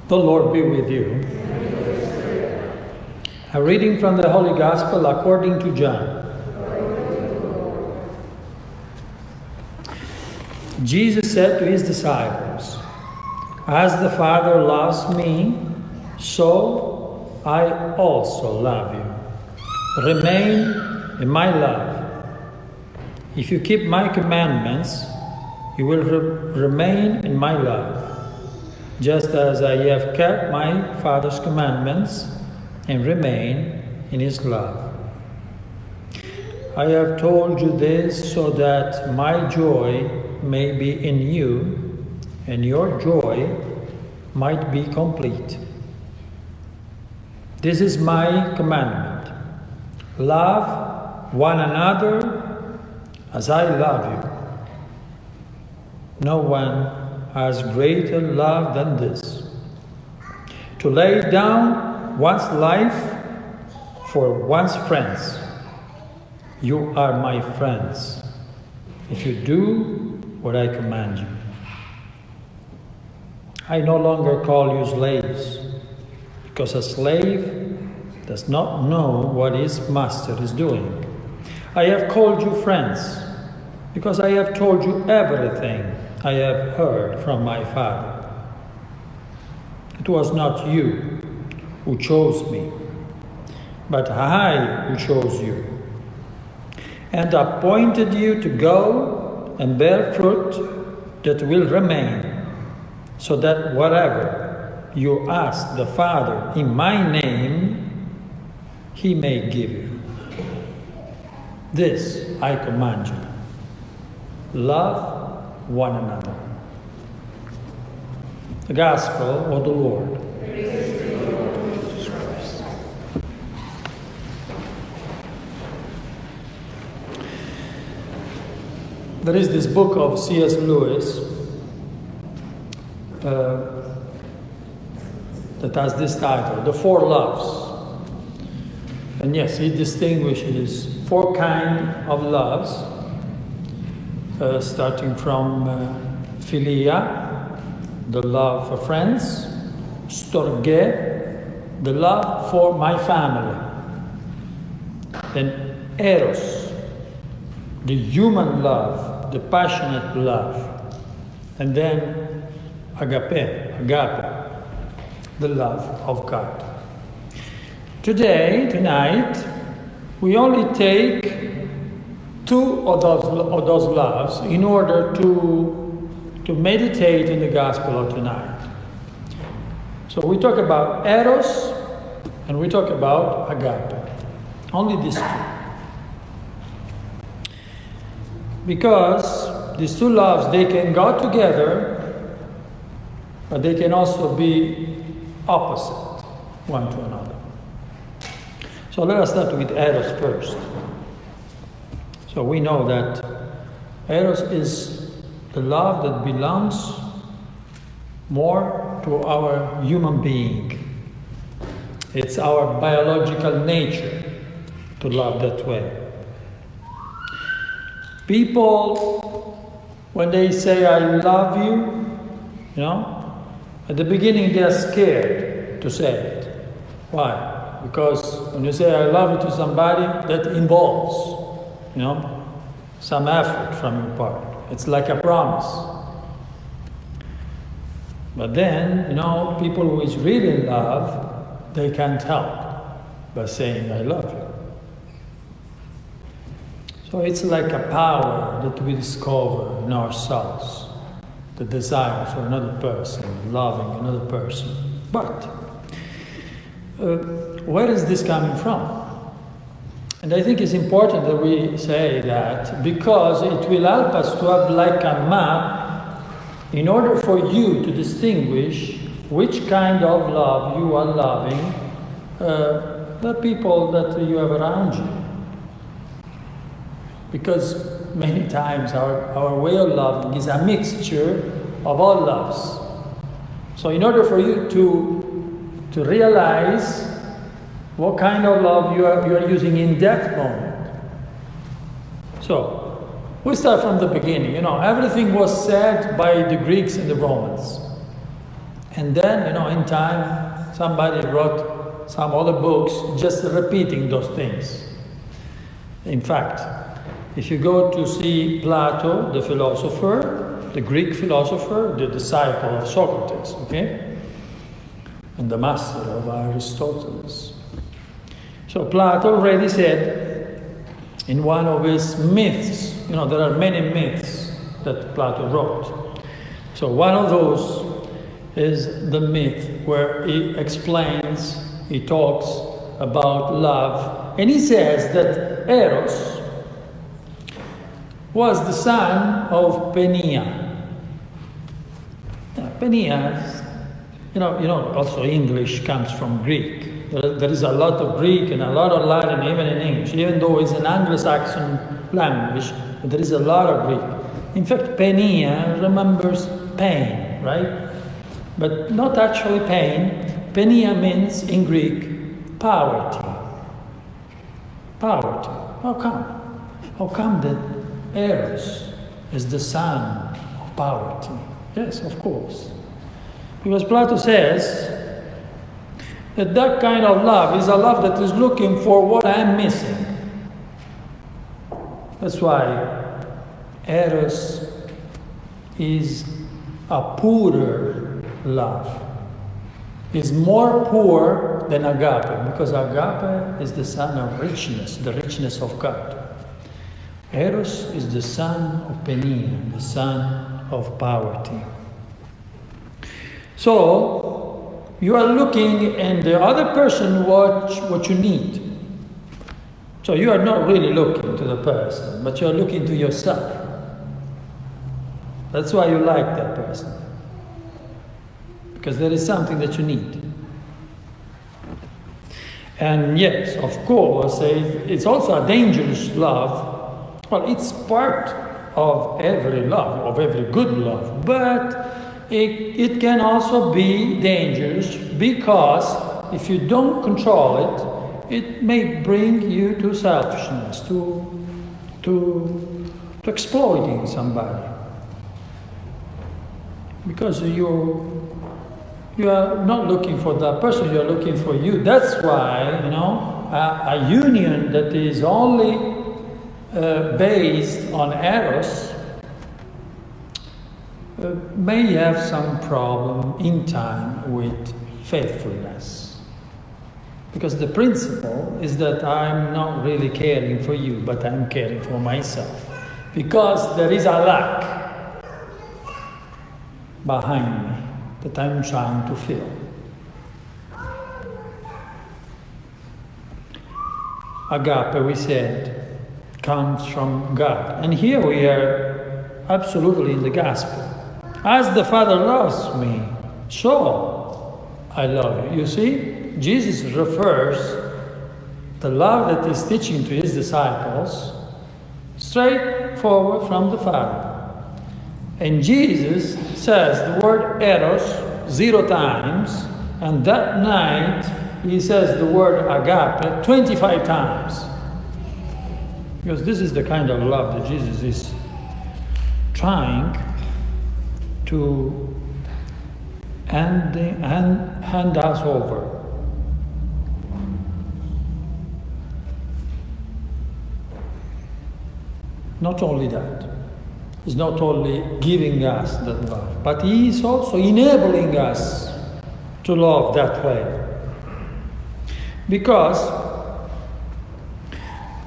The Lord be with you. A reading from the Holy Gospel according to John. Jesus said to his disciples, "As the Father loves me, so I also love you. Remain in my love. If you keep my commandments, you will remain in my love, just as I have kept my Father's commandments and remain in his love. I have told you this so that my joy may be in you and your joy might be complete. This is my commandment. Love one another as I love you. No one has greater love than this, to lay down one's life for one's friends. You are my friends if you do what I command you. I no longer call you slaves, because a slave does not know what his master is doing. I have called you friends, because I have told you everything I have heard from my Father. It was not you who chose me, but I who chose you, and appointed you to go and bear fruit that will remain, so that whatever you ask the Father in my name, he may give you. This I command you. Love one another." The Gospel of the Lord. Praise to you, Lord Jesus Christ. There is this book of C.S. Lewis that has this title, The Four Loves. And yes, he distinguishes four kinds of loves, starting from philia, the love for friends; storge, the love for my family; then eros, the human love, the passionate love; and then agape, the love of God. Tonight, we only take two of those loves in order to meditate in the Gospel of tonight. So we talk about eros and we talk about agape. Only these two. Because these two loves, they can go together, but they can also be opposite one to another. So let us start with eros first. So we know that eros is the love that belongs more to our human being. It's our biological nature to love that way. People, when they say I love you, at the beginning they are scared to say it. Why? Because when you say I love you to somebody, that involves some effort from your part. It's like a promise. But then, people who is really in love, they can't help but saying I love you. So it's like a power that we discover in ourselves, the desire for another person, loving another person. But where is this coming from? And I think it's important that we say that because it will help us to have like a map in order for you to distinguish which kind of love you are loving the people that you have around you. Because many times our way of loving is a mixture of all loves. So in order for you to realize what kind of love you are using in that moment. So, we start from the beginning. Everything was said by the Greeks and the Romans. And then, in time, somebody wrote some other books just repeating those things. In fact, if you go to see Plato, the philosopher, the Greek philosopher, the disciple of Socrates, okay? And the master of Aristotle. So Plato already said in one of his myths, there are many myths that Plato wrote. So one of those is the myth where he talks about love. And he says that Eros was the son of Penia. Penia, also English comes from Greek. There is a lot of Greek and a lot of Latin even in English, even though it's an Anglo-Saxon language, but there is a lot of Greek. In fact, Penia remembers pain, right? But not actually pain. Penia means in Greek, poverty. Poverty. How come? How come that Eros is the son of poverty? Yes, of course. Because Plato says that kind of love is a love that is looking for what I'm missing. That's why Eros is a poorer love. Is more poor than agape, because agape is the son of richness, the richness of God. Eros is the son of Penia, the son of poverty. So, you are looking and the other person what you need. So you are not really looking to the person, but you are looking to yourself. That's why you like that person. Because there is something that you need. And yes, of course, it's also a dangerous love. Well, it's part of every love, of every good love, but it can also be dangerous because if you don't control it may bring you to selfishness, to exploiting somebody. Because you are not looking for that person, you are looking for you. That's why, a union that is only based on Eros may have some problem in time with faithfulness. Because the principle is that I'm not really caring for you, but I'm caring for myself. Because there is a lack behind me that I'm trying to fill. Agape, we said, comes from God. And here we are absolutely in the gospel. As the Father loves me, so I love you. You see, Jesus refers the love that he's teaching to his disciples straight forward from the Father. And Jesus says the word eros 0 times, and that night he says the word agape 25 times. Because this is the kind of love that Jesus is trying to hand us over. Not only that, he's not only giving us that love, but he is also enabling us to love that way. Because,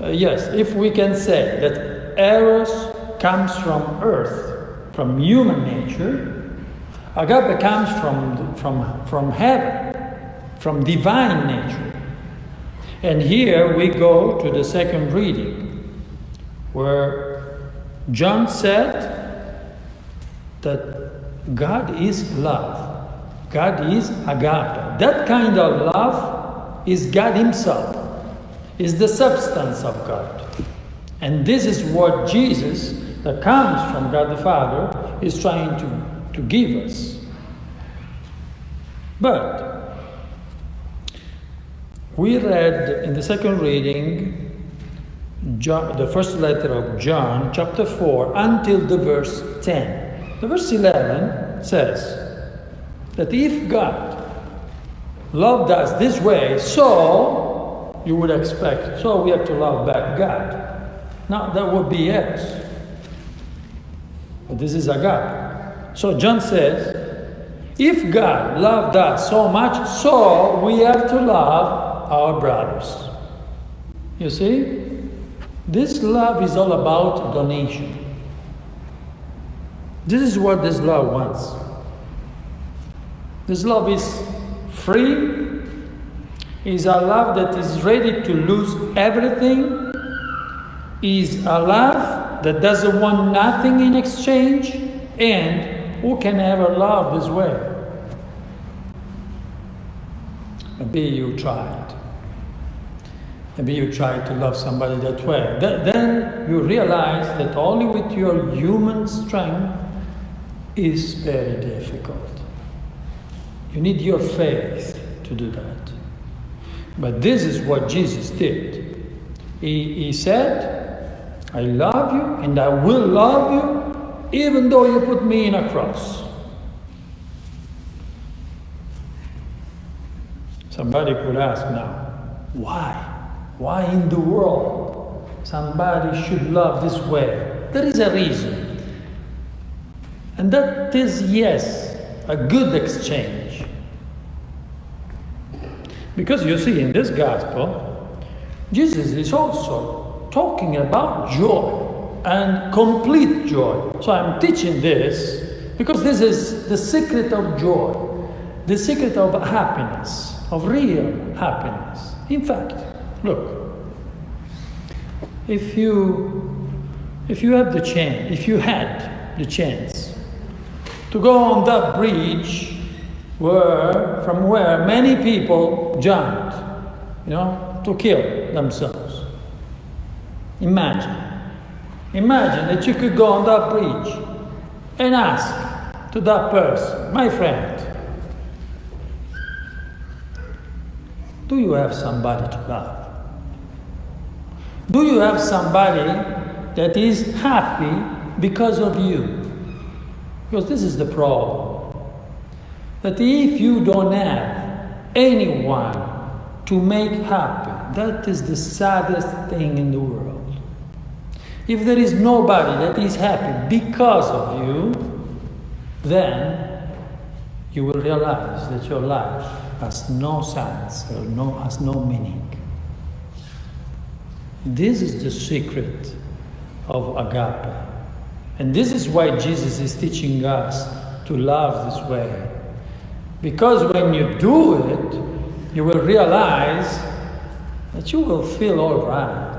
yes, if we can say that eros comes from earth, from human nature, agape comes from heaven, from divine nature. And here we go to the second reading, where John said that God is love. God is agape. That kind of love is God himself, is the substance of God. And this is what Jesus, that comes from God the Father, is trying to give us. But we read in the second reading the first letter of John, chapter 4, until the verse 10. The verse 11 says, that if God loved us this way, so you would expect, so we have to love back God. Now, that would be yes. But this is agape. So John says, if God loved us so much, so we have to love our brothers. You see? This love is all about donation. This is what this love wants. This love is free, is a love that is ready to lose everything, is a love that doesn't want nothing in exchange, and who can ever love this way? Maybe you tried. Maybe you tried to love somebody that way. Then you realize that only with your human strength is very difficult. You need your faith to do that. But this is what Jesus did. He said, I love you and I will love you even though you put me in a cross. Somebody could ask now, why? Why in the world somebody should love this way? There is a reason. And that is, yes, a good exchange. Because you see, in this gospel, Jesus is also talking about joy and complete joy. So I'm teaching this because this is the secret of joy, the secret of happiness, of real happiness. In fact, look, if you had the chance to go on that bridge from where many people jumped, to kill themselves. Imagine that you could go on that bridge and ask to that person, my friend, do you have somebody to love? Do you have somebody that is happy because of you? Because this is the problem. That if you don't have anyone to make happy, that is the saddest thing in the world. If there is nobody that is happy because of you, then you will realize that your life has no sense or has no meaning. This is the secret of agape. And this is why Jesus is teaching us to love this way. Because when you do it, you will realize that you will feel all right.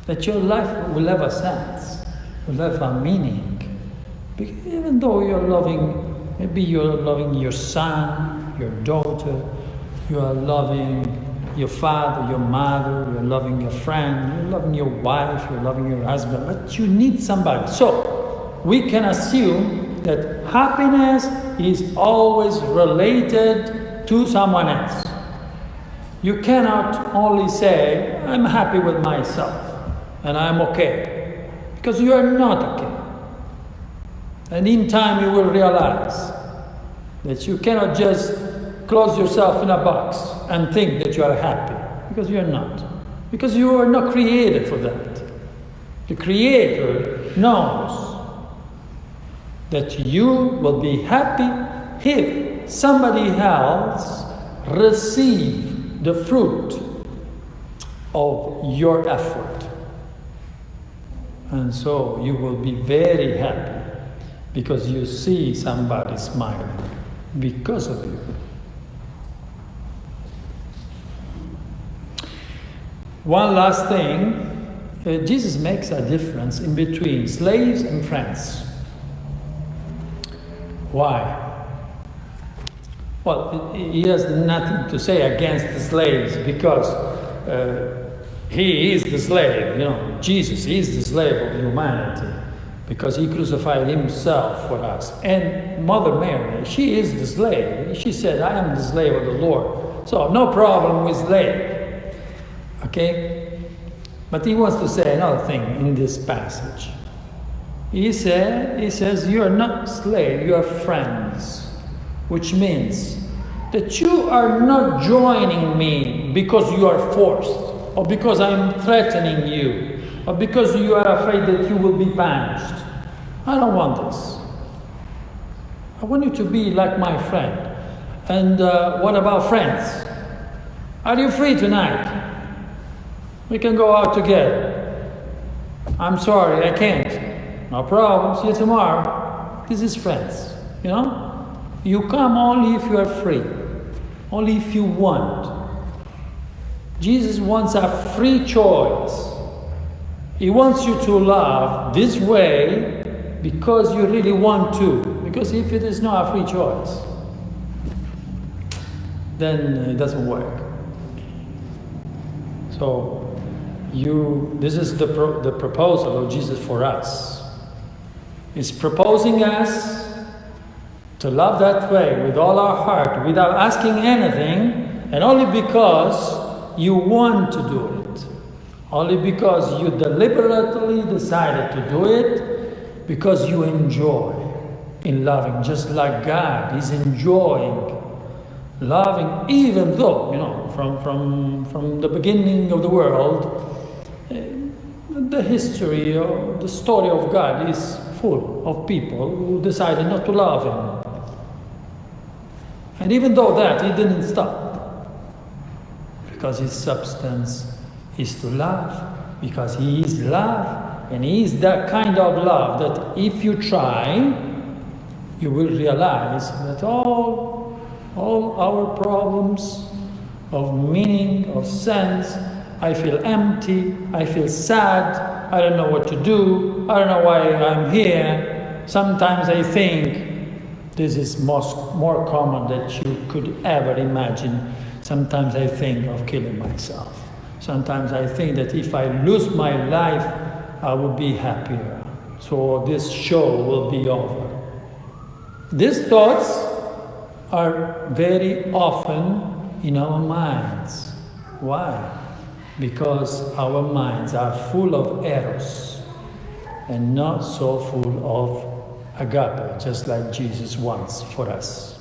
That your life will have a sense, will have a meaning. Even though maybe you're loving your son, your daughter, you are loving your father, your mother, you're loving your friend, you're loving your wife, you're loving your husband, but you need somebody. So we can assume that happiness is always related to someone else. You cannot only say, I'm happy with myself and I'm okay, because you are not okay. And in time you will realize that you cannot just close yourself in a box and think that you are happy, because you are not. Because you are not created for that. The Creator knows that you will be happy if somebody else receives the fruit of your effort. And so you will be very happy because you see somebody smiling because of you. One last thing, Jesus makes a difference in between slaves and friends. Why? Well, he has nothing to say against the slaves because he is the slave, Jesus is the slave of humanity because he crucified himself for us. And Mother Mary, she is the slave. She said, I am the slave of the Lord. So no problem with slave. Okay? But he wants to say another thing in this passage. He says, you are not slaves, you are friends. which means that you are not joining me because you are forced, or because I'm threatening you, or because you are afraid that you will be punished. I don't want this. I want you to be like my friend. And what about friends? Are you free tonight? We can go out together. I'm sorry, I can't. No problem, see you tomorrow. This is friends, you know? You come only if you are free, only if you want. Jesus wants a free choice. He wants you to love this way because you really want to. Because if it is not a free choice, then it doesn't work. So, this is the proposal of Jesus for us. He's proposing us to love that way with all our heart, without asking anything, and only because you want to do it. Only because you deliberately decided to do it, because you enjoy in loving, just like God is enjoying loving, even though, you know, from the beginning of the world, the history or the story of God is full of people who decided not to love Him. And even though that, He didn't stop. Because His substance is to love, because He is love, and He is that kind of love that if you try, you will realize that all our problems of meaning, of sense, I feel empty, I feel sad, I don't know what to do, I don't know why I'm here. Sometimes I think this is more common than you could ever imagine. Sometimes I think of killing myself. Sometimes I think that if I lose my life, I will be happier. So this show will be over. These thoughts are very often in our minds. Why? Because our minds are full of eros and not so full of agape, just like Jesus wants for us.